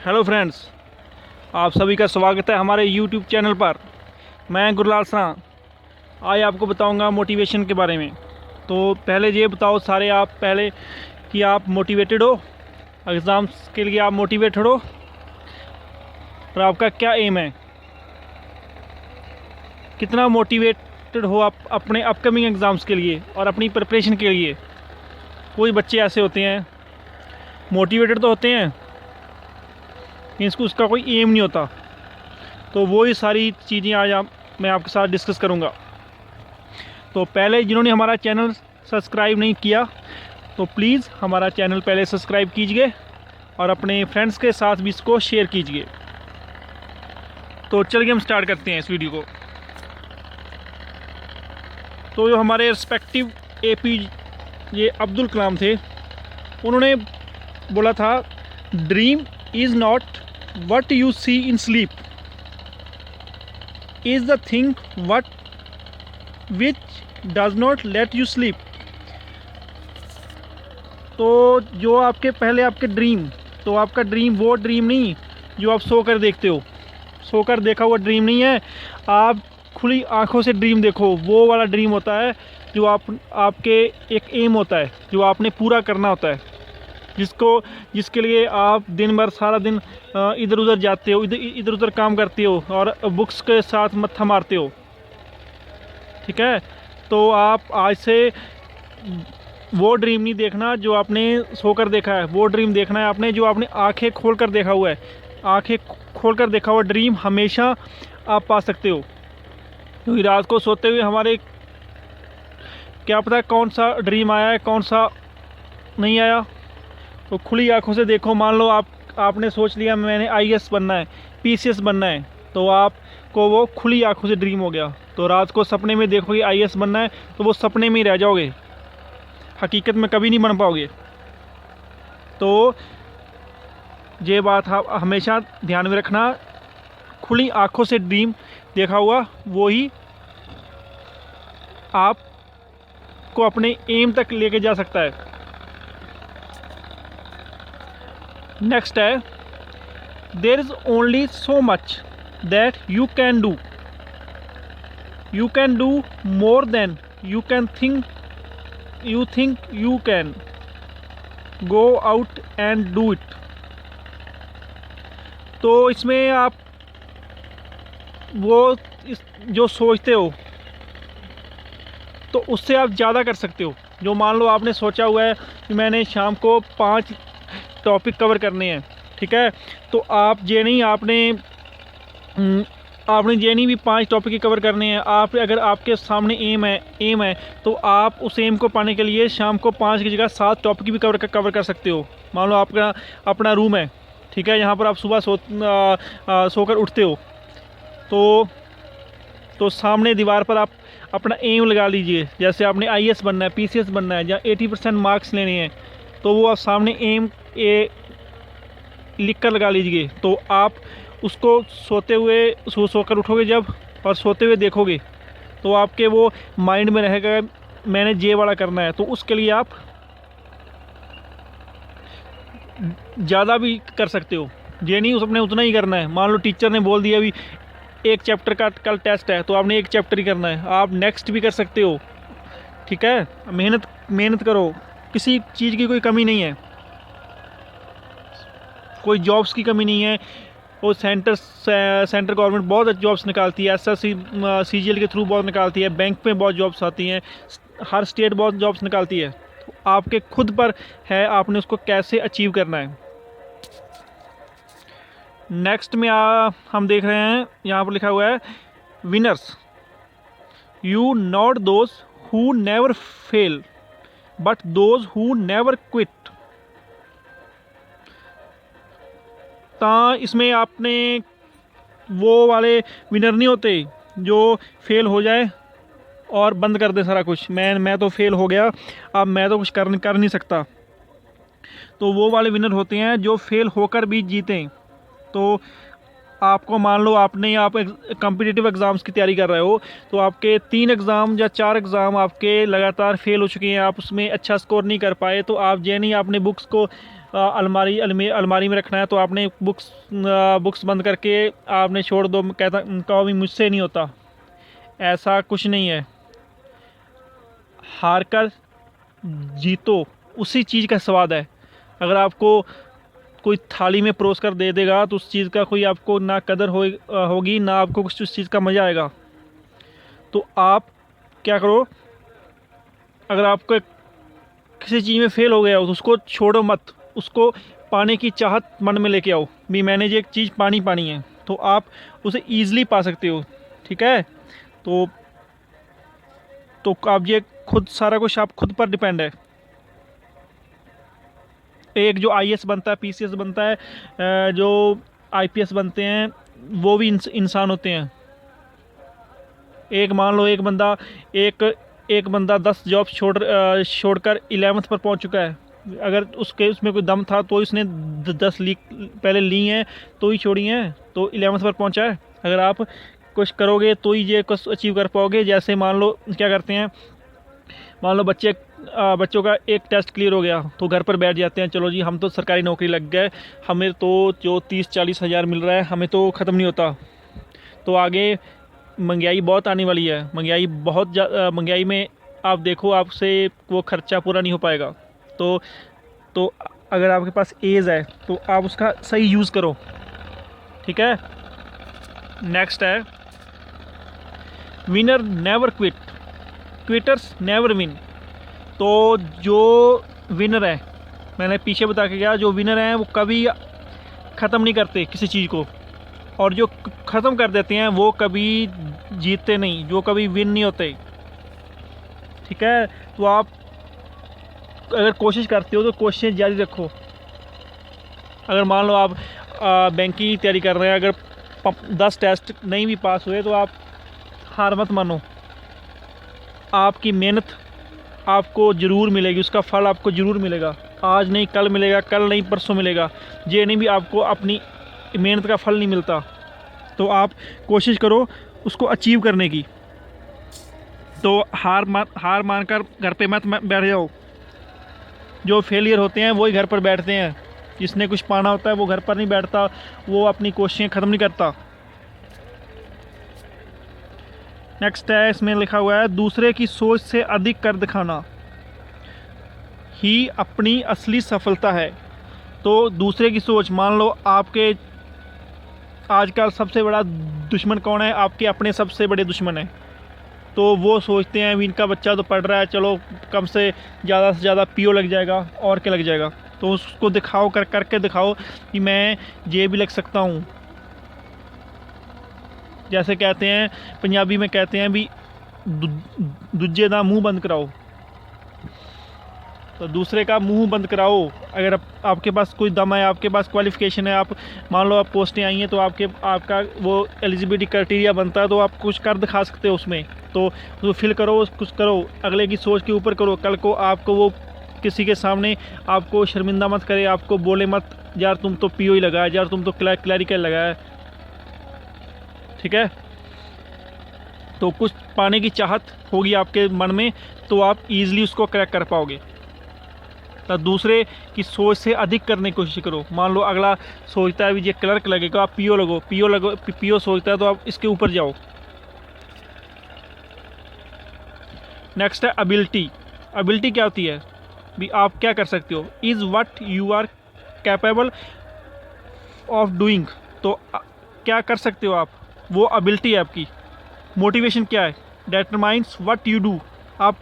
Hello friends, आप सभी का स्वागत है हमारे यूट्यूब चैनल पर। मैं गुरलाल सरा आज आपको बताऊंगा मोटिवेशन के बारे में। तो पहले ये बताओ सारे आप पहले कि आप मोटिवेटेड हो, एग्ज़ाम्स के लिए आप मोटिवेटेड हो और आपका क्या एम है, कितना मोटिवेटेड हो आप अपने अपकमिंग एग्ज़ाम्स के लिए और अपनी प्रिपरेशन के लिए। कोई बच्चे ऐसे होते हैं मोटिवेटेड तो होते हैं मीन्स को उसका कोई एम नहीं होता। तो वही सारी चीज़ें आज मैं आपके साथ डिस्कस करूंगा। तो पहले जिन्होंने हमारा चैनल सब्सक्राइब नहीं किया तो प्लीज़ हमारा चैनल पहले सब्सक्राइब कीजिए और अपने फ्रेंड्स के साथ भी इसको शेयर कीजिए। तो चलिए हम स्टार्ट करते हैं इस वीडियो को। तो जो हमारे रिस्पेक्टिव APJ अब्दुल कलाम थे, उन्होंने बोला था dream is not what you see in sleep is the thing what which does not let you sleep। तो जो आपके पहले आपके ड्रीम, तो आपका ड्रीम वो ड्रीम नहीं जो आप सोकर देखते हो। सोकर देखा हुआ ड्रीम नहीं है, आप खुली आंखों से ड्रीम देखो, वो वाला ड्रीम होता है जो आपके एक एम होता है जो आपने पूरा करना होता है, जिसके लिए आप दिन भर सारा दिन इधर उधर जाते हो, इधर उधर काम करते हो और बुक्स के साथ मत्था मारते हो। ठीक है, तो आप आज से वो ड्रीम नहीं देखना जो आपने सोकर देखा है, वो ड्रीम देखना है आपने जो आपने आंखें खोलकर देखा हुआ है। आंखें खोलकर देखा हुआ ड्रीम हमेशा आप पा सकते हो, क्योंकि रात को सोते हुए हमारे क्या पता कौन सा ड्रीम आया है कौन सा नहीं आया। तो खुली आंखों से देखो। मान लो आपने सोच लिया मैंने IAS बनना है, PCS बनना है, तो आपको वो खुली आंखों से ड्रीम हो गया। तो रात को सपने में देखोगे IAS बनना है तो वो सपने में ही रह जाओगे, हकीकत में कभी नहीं बन पाओगे। तो ये बात आप हमेशा ध्यान में रखना, खुली आंखों से ड्रीम देखा हुआ वो ही आपको अपने एम तक लेके जा सकता है। नेक्स्ट है there is only so much that you can do more than you think you can go out and do it. तो इसमें आप जो सोचते हो तो उससे आप ज़्यादा कर सकते हो। जो मान लो आपने सोचा हुआ है कि मैंने शाम को 5 टॉपिक कवर करने हैं, ठीक है, तो आप ये नहीं आपने ये नहीं भी 5 टॉपिक ही कवर करने हैं। आप अगर आपके सामने एम है तो आप उस एम को पाने के लिए शाम को 5 की जगह 7 टॉपिक भी कवर कर सकते हो। मान लो आपका अपना रूम है, ठीक है, यहाँ पर आप सुबह सोकर उठते हो तो सामने दीवार पर आप अपना एम लगा लीजिए। जैसे आपने IAS बनना है, PCS बनना है या 80% मार्क्स लेने हैं, तो वो आप सामने एम लिख कर लगा लीजिए। तो आप उसको सोकर उठोगे जब और सोते हुए देखोगे तो आपके वो माइंड में रहेगा मैंने ये वाला करना है। तो उसके लिए आप ज़्यादा भी कर सकते हो, ये नहीं उसने उतना ही करना है। मान लो टीचर ने बोल दिया अभी 1 चैप्टर का कल टेस्ट है तो आपने 1 चैप्टर ही करना है, आप नेक्स्ट भी कर सकते हो। ठीक है, मेहनत करो, किसी चीज़ की कोई कमी नहीं है, कोई जॉब्स की कमी नहीं है। वो सेंटर गवर्नमेंट बहुत जॉब्स निकालती है, SSC CGL के थ्रू बहुत निकालती है, बैंक में बहुत जॉब्स आती हैं, हर स्टेट बहुत जॉब्स निकालती है। तो आपके खुद पर है आपने उसको कैसे अचीव करना है। नेक्स्ट में हम देख रहे हैं यहाँ पर लिखा हुआ है winners you not those who never fail but those who never quit. इसमें आपने वो वाले विनर नहीं होते जो फेल हो जाए और बंद कर दे सारा कुछ, मैं तो फेल हो गया, अब मैं तो कुछ कर नहीं सकता। तो वो वाले विनर होते हैं जो फेल होकर भी जीते। तो आपको मान लो आप कॉम्पिटिटिव एग्ज़ाम्स की तैयारी कर रहे हो, तो आपके 3 एग्ज़ाम या 4 एग्ज़ाम आपके लगातार फेल हो चुके हैं, आप उसमें अच्छा स्कोर नहीं कर पाए, तो आप ये नहीं आपने बुक्स को अलमारी में रखना है तो आपने बुक्स बंद करके आपने छोड़ दो, कहो भी मुझसे नहीं होता, ऐसा कुछ नहीं है। हार कर जीतो, उसी चीज़ का स्वाद है। अगर आपको कोई थाली में परोस कर दे देगा तो उस चीज़ का कोई आपको ना कदर होगी, ना आपको कुछ उस चीज़ का मज़ा आएगा। तो आप क्या करो, अगर आपको किसी चीज़ में फेल हो गया हो तो उसको छोड़ो मत, उसको पाने की चाहत मन में लेके आओ भी मैंने ये एक चीज़ पानी है, तो आप उसे ईज़िली पा सकते हो। ठीक है, तो आप ये खुद, सारा कुछ आप खुद पर डिपेंड है। एक जो आईएएस बनता है, पीसीएस बनता है, जो आईपीएस बनते हैं, वो भी इंसान होते हैं। एक मान लो एक बंदा 10 जॉब छोड़कर 11th पर पहुंच चुका है। अगर उसमें कोई दम था तो उसने 10 पहले ली हैं तो ही छोड़ी हैं, तो 11th पर पहुंचा है। अगर आप कुछ करोगे तो ही ये कुछ अचीव कर पाओगे। जैसे मान लो क्या करते हैं, मान लो बच्चों का एक टेस्ट क्लियर हो गया तो घर पर बैठ जाते हैं, चलो जी हम तो सरकारी नौकरी लग गए, हमें तो जो 30-40 हज़ार मिल रहा है हमें तो ख़त्म नहीं होता। तो आगे महंगाई बहुत आने वाली है, महंगाई में आप देखो आपसे वो खर्चा पूरा नहीं हो पाएगा। तो अगर आपके पास एज है तो आप उसका सही यूज़ करो। ठीक है, नेक्स्ट है winner never quit, quitters never win. तो जो विनर है, मैंने पीछे बता के गया, जो विनर हैं वो कभी ख़त्म नहीं करते किसी चीज़ को, और जो ख़त्म कर देते हैं वो कभी जीतते नहीं, जो कभी विन नहीं होते। ठीक है, तो आप अगर कोशिश करते हो तो कोशिशें जारी रखो। अगर मान लो आप बैंकिंग की तैयारी कर रहे हैं, अगर 10 टेस्ट नहीं भी पास हुए तो आप हार मत मानो। आपकी मेहनत आपको ज़रूर मिलेगी, उसका फल आपको ज़रूर मिलेगा। आज नहीं कल मिलेगा, कल नहीं परसों मिलेगा, ये नहीं भी आपको अपनी मेहनत का फल नहीं मिलता। तो आप कोशिश करो उसको अचीव करने की। तो हार मान कर घर पे मत बैठ जाओ। जो फेलियर होते हैं वही घर पर बैठते हैं, जिसने कुछ पाना होता है वो घर पर नहीं बैठता, वो अपनी कोशिशें ख़त्म नहीं करता। नेक्स्ट है, इसमें लिखा हुआ है दूसरे की सोच से अधिक कर दिखाना ही अपनी असली सफलता है। तो दूसरे की सोच, मान लो आपके आजकल सबसे बड़ा दुश्मन कौन है, आपके अपने सबसे बड़े दुश्मन हैं। तो वो सोचते हैं भी इनका बच्चा तो पढ़ रहा है, चलो कम से ज़्यादा पीओ लग जाएगा और क्या लग जाएगा, तो उसको दिखाओ, करके दिखाओ कि मैं ये भी लग सकता हूँ। जैसे कहते हैं पंजाबी में कहते हैं भी दूजे का मुंह बंद कराओ, तो दूसरे का मुंह बंद कराओ। अगर आपके पास कोई दम है, आपके पास क्वालिफ़िकेशन है, आप मान लो आप पोस्टें आई हैं तो आपका वो एलिजिबिलिटी क्राइटेरिया बनता है, तो आप कुछ कर दिखा सकते हो उसमें। तो उसको फिल करो, कुछ करो, अगले की सोच के ऊपर करो। कल को आपको वो किसी के सामने आपको शर्मिंदा मत करे, आपको बोले मत यार तुम तो पीओ ही लगाया, यार तुम तो क्लैरिकल लगाया। ठीक है, तो कुछ पाने की चाहत होगी आपके मन में तो आप ईज़िली उसको क्रैक कर पाओगे। तो दूसरे की सोच से अधिक करने की कोशिश करो। मान लो अगला सोचता है भी ये क्लर्क लगेगा, आप पीओ लगो, पीओ सोचता है तो आप इसके ऊपर जाओ। नेक्स्ट है एबिलिटी। एबिलिटी क्या होती है भी आप क्या कर सकते हो, is what you are capable of doing. तो क्या कर सकते हो आप, वो एबिलिटी है आपकी। मोटिवेशन क्या है, डेटरमाइंस व्हाट यू डू। आप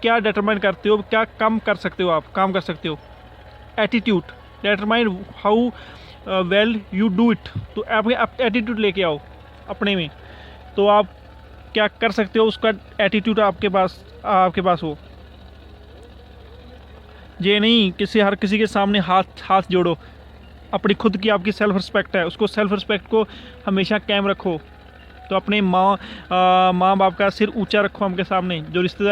क्या डिटरमाइन करते हो, क्या काम कर सकते हो, आप काम कर सकते हो। Attitude determine how well you do it. तो आप एटीट्यूड लेके आओ अपने में, तो आप क्या कर सकते हो उसका एटीट्यूड आपके पास हो। ये नहीं हर किसी के सामने हाथ जोड़ो। अपनी खुद की आपकी सेल्फ रिस्पेक्ट है, उसको सेल्फ रिस्पेक्ट को हमेशा कायम रखो। तो अपने माँ बाप का सिर ऊंचा रखो उनके सामने। जो रिश्ते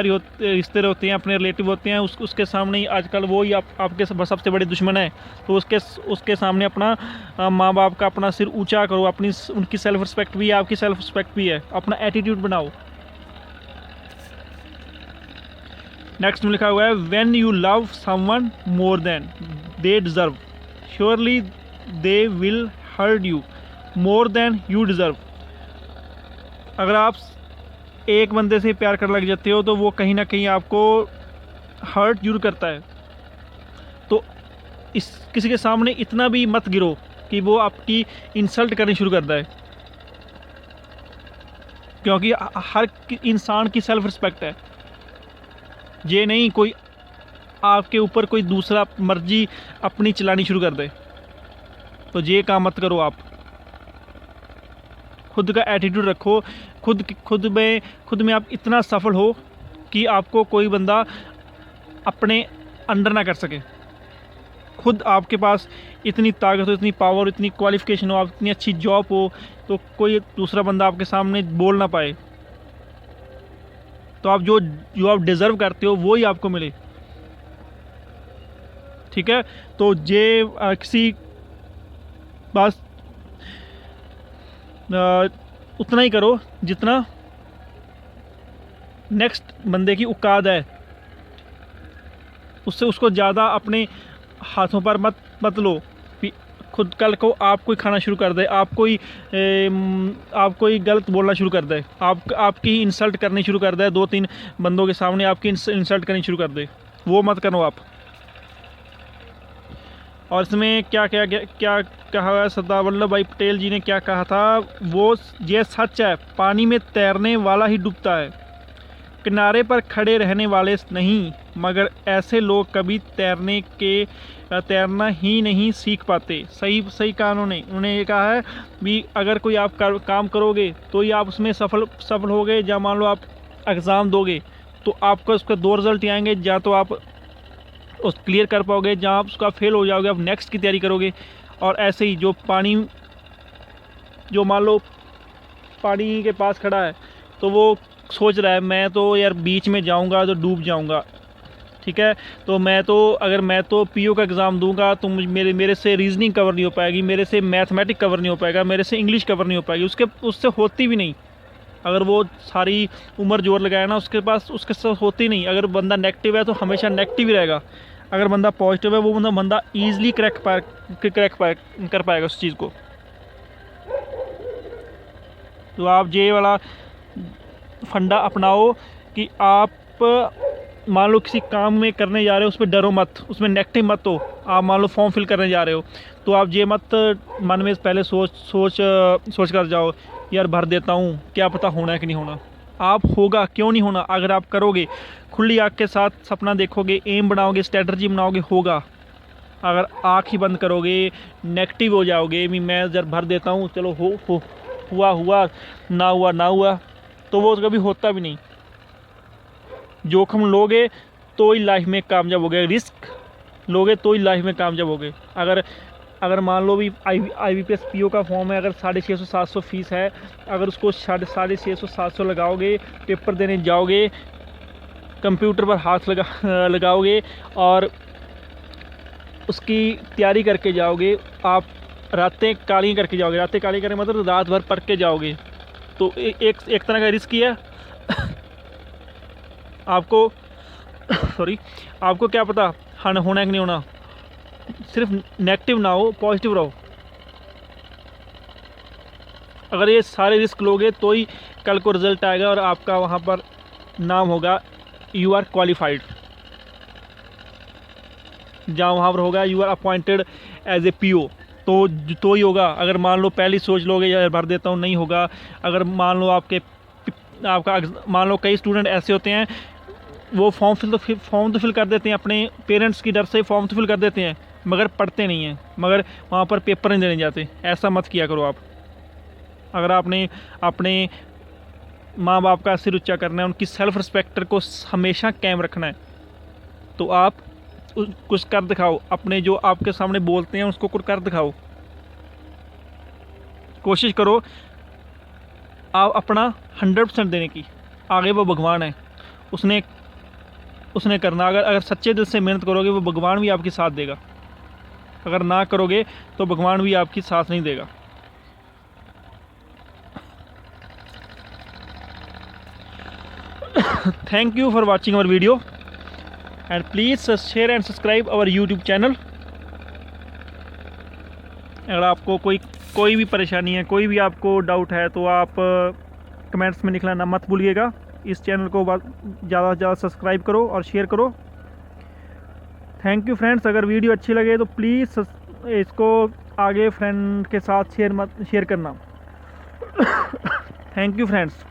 होते हैं, अपने रिलेटिव होते हैं, उसके सामने ही आजकल वो ही आपके सबसे बड़े दुश्मन है। तो उसके सामने अपना माँ बाप का अपना सिर ऊंचा करो। उनकी सेल्फ रिस्पेक्ट भी है, आपकी सेल्फ रिस्पेक्ट भी है। अपना एटीट्यूड बनाओ। नेक्स्ट में लिखा हुआ है when you love someone more than they deserve surely they will hurt you more than you deserve. अगर आप एक बंदे से प्यार करने लग जाते हो तो वो कहीं ना कहीं आपको हर्ट जरूर करता है। तो इस किसी के सामने इतना भी मत गिरो कि वो आपकी इंसल्ट करनी शुरू करता है, क्योंकि हर इंसान की सेल्फ रिस्पेक्ट है। ये नहीं कोई आपके ऊपर कोई दूसरा मर्जी अपनी चलानी शुरू कर दे, तो ये काम मत करो। आप खुद का एटीट्यूड रखो, खुद में आप इतना सफल हो कि आपको कोई बंदा अपने अंडर ना कर सके। खुद आपके पास इतनी ताकत हो, इतनी पावर, इतनी क्वालिफिकेशन हो, आप इतनी अच्छी जॉब हो, तो कोई दूसरा बंदा आपके सामने बोल ना पाए। तो आप जो आप डिज़र्व करते हो वो ही आपको मिले, ठीक है। तो ये किसी बस उतना ही करो जितना नेक्स्ट बंदे की औकात है, उससे उसको ज़्यादा अपने हाथों पर मत लो। खुद कल को आप कोई खाना शुरू कर दे, आप कोई गलत बोलना शुरू कर दे, आपकी इंसल्ट करनी शुरू कर दे, 2-3 बंदों के सामने आपकी इंसल्ट करनी शुरू कर दे, वो मत करो आप। और इसमें क्या कहा है, सरदार वल्लभ भाई पटेल जी ने क्या कहा था, वो ये सच है, पानी में तैरने वाला ही डूबता है, किनारे पर खड़े रहने वाले नहीं, मगर ऐसे लोग कभी तैरना ही नहीं सीख पाते। सही कहा उन्होंने ये कहा है भी अगर कोई आप काम करोगे तो ही आप उसमें सफल होगे। या मान लो आप एग्ज़ाम दोगे तो आपको उसका 2 रिज़ल्ट ही आएंगे, या तो आप उस क्लियर कर पाओगे, जहाँ आप उसका फेल हो जाओगे, आप नेक्स्ट की तैयारी करोगे। और ऐसे ही जो मान लो पानी के पास खड़ा है तो वो सोच रहा है मैं तो यार बीच में जाऊंगा तो डूब जाऊंगा, ठीक है। तो अगर मैं तो पीओ का एग्ज़ाम दूंगा तो मेरे से रीजनिंग कवर नहीं हो पाएगी, मेरे से मैथमेटिक्स कवर नहीं हो पाएगा, मेरे से इंग्लिश कवर नहीं हो पाएगी, उससे होती भी नहीं। अगर वो सारी उम्र जोर लगाए ना उसके साथ होती नहीं। अगर बंदा नेगेटिव है तो हमेशा नेगेटिव ही रहेगा, अगर बंदा पॉजिटिव है वो बंदा ईजिली क्रैक कर पाएगा उस चीज़ को। तो आप ये वाला फंडा अपनाओ कि आप मान लो किसी काम में करने जा रहे हो, उस पर डरो मत, उसमें नेगेटिव मत हो। आप मान लो फॉर्म फिल करने जा रहे हो तो आप ये मत मन में पहले सोच कर जाओ यार भर देता हूँ, क्या पता होना है कि नहीं होना। आप होगा, क्यों नहीं होना। अगर आप करोगे, खुली आँख के साथ सपना देखोगे, एम बनाओगे, स्ट्रेटजी बनाओगे, होगा। अगर आँख ही बंद करोगे, नेगेटिव हो जाओगे, मैं जब भर देता हूँ चलो हुआ ना हुआ, तो वो कभी होता भी नहीं। जोखिम लोगे तो ही लाइफ में कामयाब होगे, रिस्क लोगे तो ही लाइफ में कामयाब होगे। अगर मान लो भी IBPS PO का फॉर्म है, अगर 650-700 फीस है, अगर उसको 650-700 लगाओगे, पेपर देने जाओगे, कंप्यूटर पर हाथ लगाओगे और उसकी तैयारी करके जाओगे, आप रातें काली करके जाओगे। रातें काली करके मतलब रात भर पढ़ के जाओगे, तो एक तरह का रिस्क ही है। आपको क्या पता होना है कि नहीं होना। सिर्फ नेगेटिव ना हो, पॉजिटिव रहो। अगर ये सारे रिस्क लोगे तो ही कल को रिजल्ट आएगा और आपका वहाँ पर नाम होगा यू आर क्वालिफाइड, जहाँ वहाँ पर होगा you are appointed as a PO, तो ही होगा। अगर मान लो पहली सोच लोगे यार भर देता हूँ, नहीं होगा। अगर मान लो मान लो कई स्टूडेंट ऐसे होते हैं, वो फॉर्म तो फिल कर देते हैं, अपने पेरेंट्स की डर से फॉर्म तो फिल कर देते हैं, मगर पढ़ते नहीं हैं, मगर वहाँ पर पेपर नहीं देने जाते। ऐसा मत किया करो आप। अगर आपने अपने माँ बाप का सिर ऊंचा करना है, उनकी सेल्फ रिस्पेक्ट को हमेशा कायम रखना है, तो आप कुछ कर दिखाओ। अपने जो आपके सामने बोलते हैं उसको कुछ कर दिखाओ। कोशिश करो आप अपना 100% देने की। आगे वो भगवान है, उसने करना। अगर सच्चे दिल से मेहनत करोगे वो भगवान भी आपकी साथ देगा। अगर ना करोगे तो भगवान भी आपकी साथ नहीं देगा। Thank you for watching our video. And please share and subscribe our YouTube channel. अगर आपको कोई भी परेशानी है, कोई भी आपको डाउट है, तो आप कमेंट्स में लिखना मत भूलिएगा। इस चैनल को ज़्यादा से ज़्यादा सब्सक्राइब करो और शेयर करो। Thank you friends. अगर वीडियो अच्छी लगे तो प्लीज़ इसको आगे फ्रेंड के साथ शेयर करना। Thank you friends.